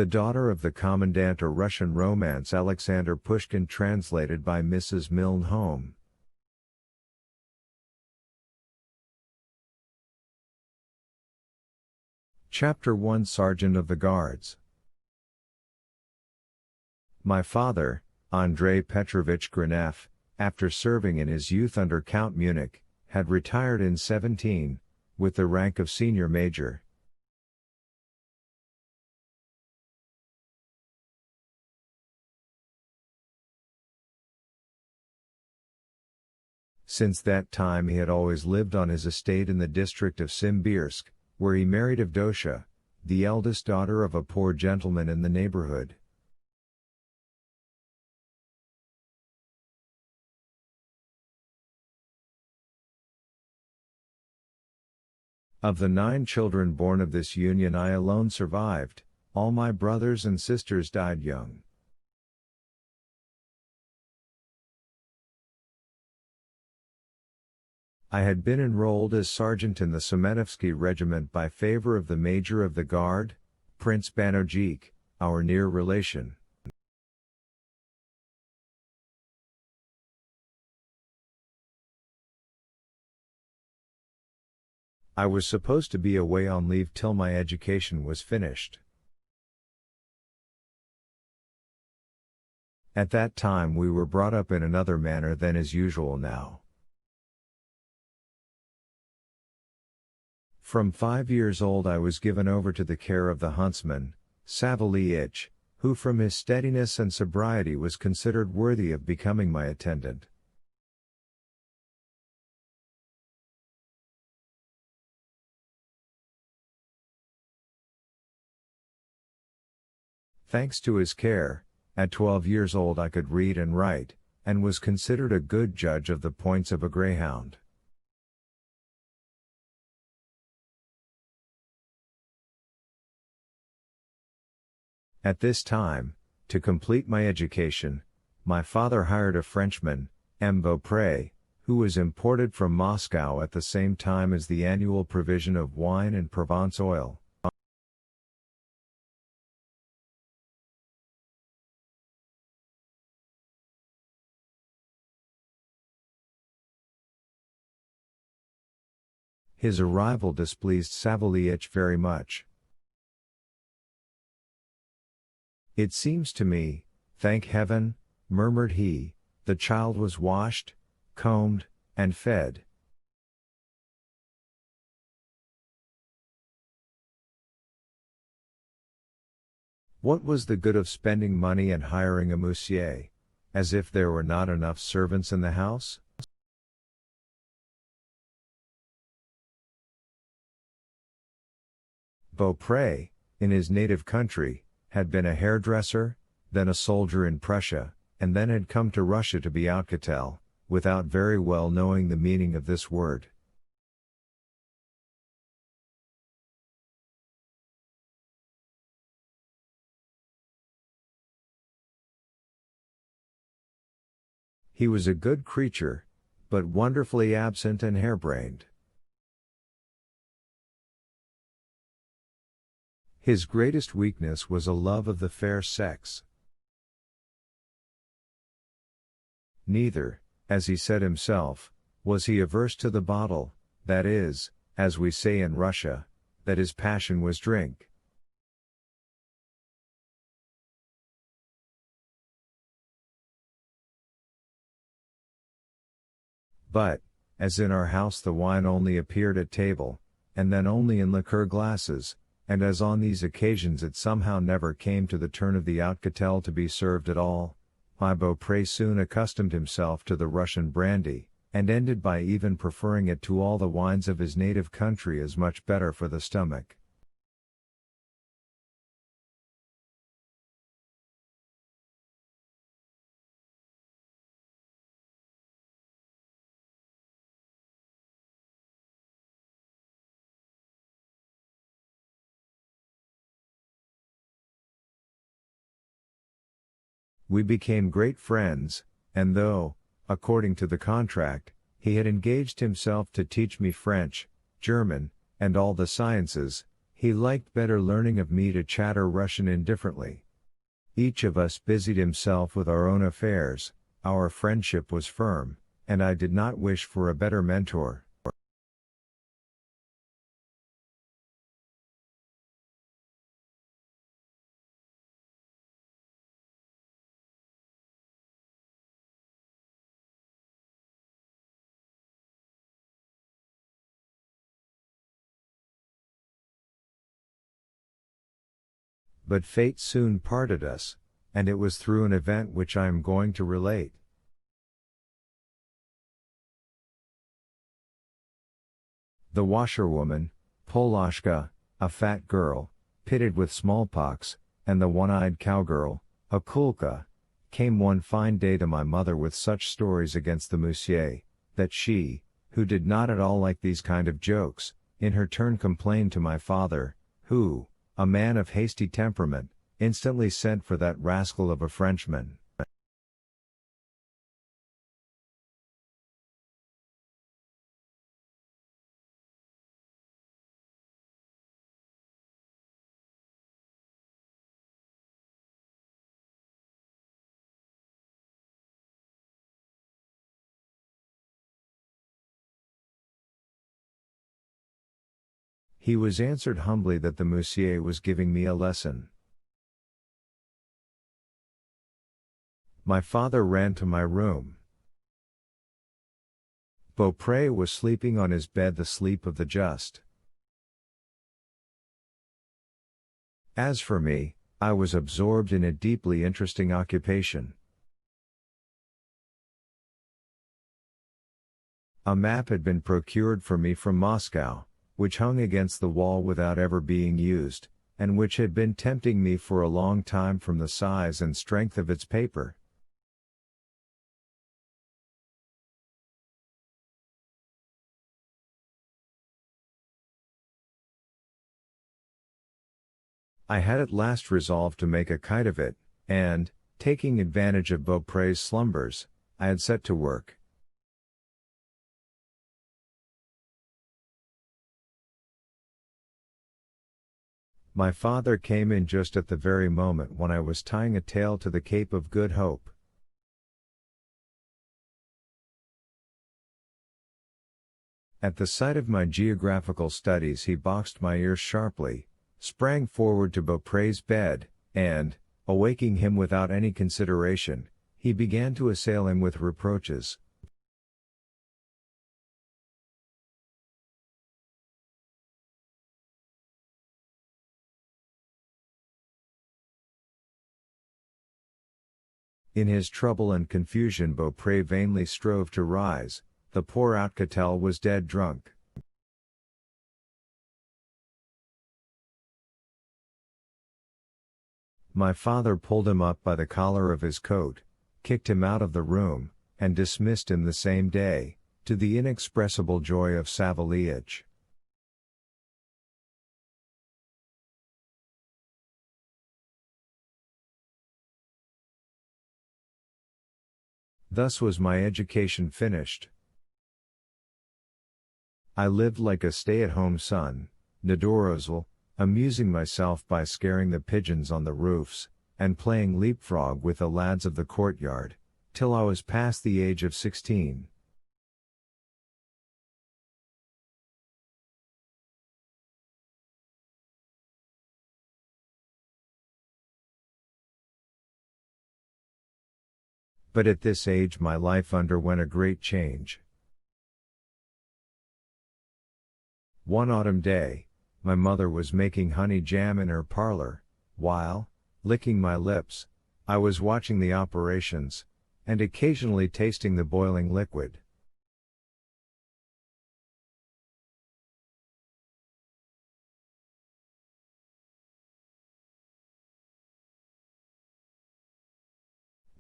The Daughter of the Commandant, a Russian romance, Alexander Pushkin, translated by Mrs. Milne Home. Chapter 1, Sergeant of the Guards. My father, Andrei Petrovich Granev, after serving in his youth under Count Munich, had retired in 17, with the rank of senior major. Since that time he had always lived on his estate in the district of Simbirsk, where he married Avdotia, the eldest daughter of a poor gentleman in the neighborhood. Of the 9 children born of this union, I alone survived. All my brothers and sisters died young. I had been enrolled as sergeant in the Semenovsky regiment by favor of the major of the guard, Prince Banojik, our near relation. I was supposed to be away on leave till my education was finished. At that time we were brought up in another manner than is usual now. From 5 years old I was given over to the care of the huntsman, Savaliyich, who from his steadiness and sobriety was considered worthy of becoming my attendant. Thanks to his care, at 12 years old I could read and write, and was considered a good judge of the points of a greyhound. At this time, to complete my education, my father hired a Frenchman, M. Beaupré, who was imported from Moscow at the same time as the annual provision of wine and Provence oil. His arrival displeased Savaliyich very much. It seems to me, thank heaven, murmured he, the child was washed, combed, and fed. What was the good of spending money and hiring a moussier, as if there were not enough servants in the house? Beaupré, in his native country, had been a hairdresser, then a soldier in Prussia, and then had come to Russia to be Alcatel, without very well knowing the meaning of this word. He was a good creature, but wonderfully absent and harebrained. His greatest weakness was a love of the fair sex. Neither, as he said himself, was he averse to the bottle, that is, as we say in Russia, that his passion was drink. But, as in our house the wine only appeared at table, and then only in liqueur glasses, and as on these occasions it somehow never came to the turn of the Alcatel to be served at all, my Beaupré soon accustomed himself to the Russian brandy, and ended by even preferring it to all the wines of his native country as much better for the stomach. We became great friends, and though, according to the contract, he had engaged himself to teach me French, German, and all the sciences, He liked better learning of me to chatter Russian indifferently. Each of us busied himself with our own affairs, our friendship was firm, and I did not wish for a better mentor. But fate soon parted us, and it was through an event which I am going to relate. The washerwoman, Polashka, a fat girl, pitted with smallpox, and the one-eyed cowgirl, a Kulka, came one fine day to my mother with such stories against the Monsieur, that she, who did not at all like these kind of jokes, in her turn complained to my father, who, a man of hasty temperament, instantly sent for that rascal of a Frenchman. He was answered humbly that the Monsieur was giving me a lesson. My father ran to my room. Beaupré was sleeping on his bed the sleep of the just. As for me, I was absorbed in a deeply interesting occupation. A map had been procured for me from Moscow, which hung against the wall without ever being used, and which had been tempting me for a long time from the size and strength of its paper. I had at last resolved to make a kite of it, and, taking advantage of Beaupré's slumbers, I had set to work. My father came in just at the very moment when I was tying a tail to the Cape of Good Hope. At the sight of my geographical studies he boxed my ears sharply, sprang forward to Beaupré's bed, and, awaking him without any consideration, he began to assail him with reproaches. In his trouble and confusion Beaupré vainly strove to rise, the poor Outcatel was dead drunk. My father pulled him up by the collar of his coat, kicked him out of the room, and dismissed him the same day, to the inexpressible joy of Savéliitch. Thus was my education finished. I lived like a stay-at-home son, nedorozel, amusing myself by scaring the pigeons on the roofs, and playing leapfrog with the lads of the courtyard, till I was past the age of 16. But at this age my life underwent a great change. One autumn day, my mother was making honey jam in her parlor, while, licking my lips, I was watching the operations, and occasionally tasting the boiling liquid.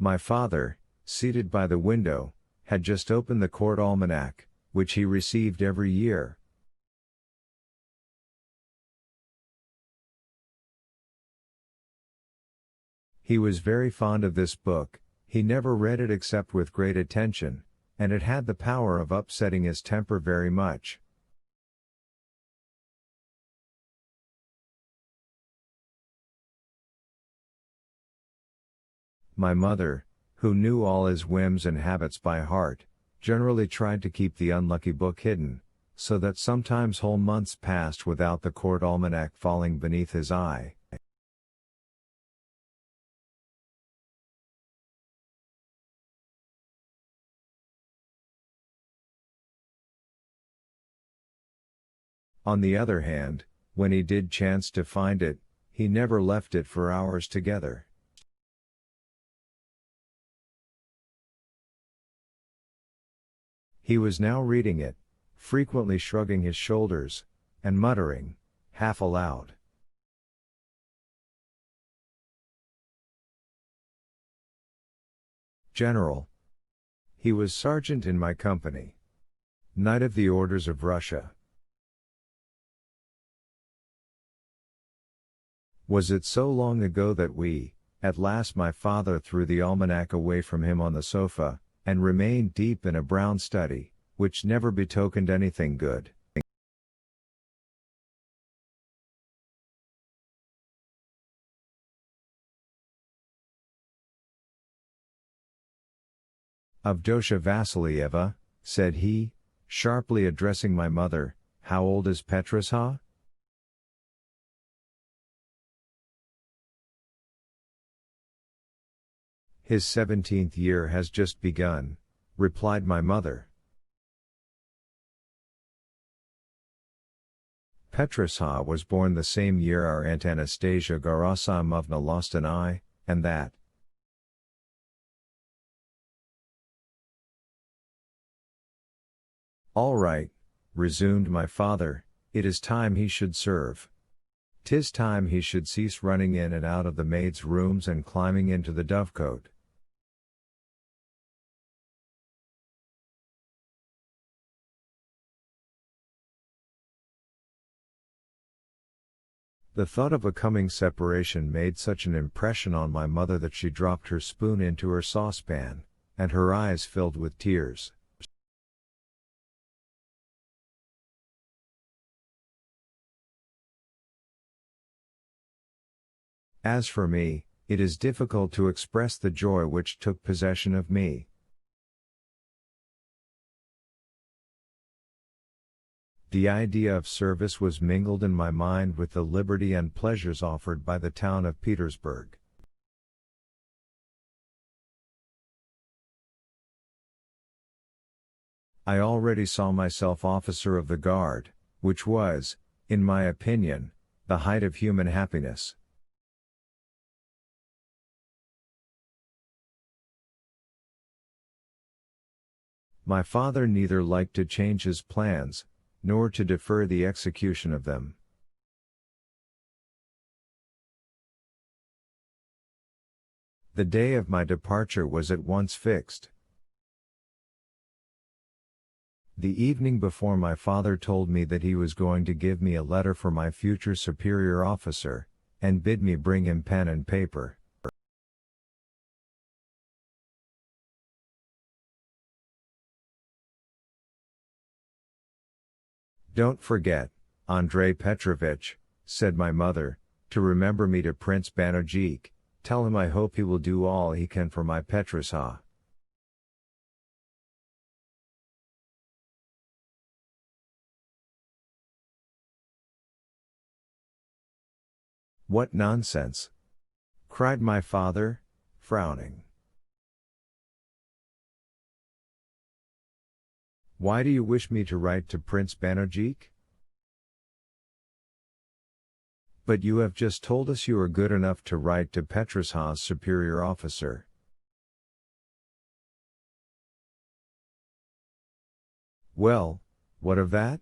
My father, seated by the window, had just opened the court almanac, which he received every year. He was very fond of this book, he never read it except with great attention, and it had the power of upsetting his temper very much. My mother, who knew all his whims and habits by heart, generally tried to keep the unlucky book hidden, so that sometimes whole months passed without the court almanac falling beneath his eye. On the other hand, when he did chance to find it, he never left it for hours together. He was now reading it, frequently shrugging his shoulders, and muttering, half aloud. General. He was sergeant in my company. Knight of the Orders of Russia. Was it so long ago that at last my father threw the almanac away from him on the sofa, and remained deep in a brown study, which never betokened anything good. Avdotya Vassilieva, said he, sharply addressing my mother, how old is Petrusha? His 17th year has just begun, replied my mother. Petrusha was born the same year our Aunt Anastasia Gerasimовna lost an eye, and that. All right, resumed my father, it is time he should serve. 'Tis time he should cease running in and out of the maids' rooms and climbing into the dovecote. The thought of a coming separation made such an impression on my mother that she dropped her spoon into her saucepan, and her eyes filled with tears. As for me, it is difficult to express the joy which took possession of me. The idea of service was mingled in my mind with the liberty and pleasures offered by the town of Petersburg. I already saw myself officer of the guard, which was, in my opinion, the height of human happiness. My father neither liked to change his plans, nor to defer the execution of them. The day of my departure was at once fixed. The evening before my father told me that he was going to give me a letter for my future superior officer, and bid me bring him pen and paper. Don't forget, Andrei Petrovich, said my mother, to remember me to Prince Banojik. Tell him I hope he will do all he can for my Petrusha. What nonsense! Cried my father, frowning. Why do you wish me to write to Prince Banojik? But you have just told us you are good enough to write to Petrusha's superior officer. Well, what of that?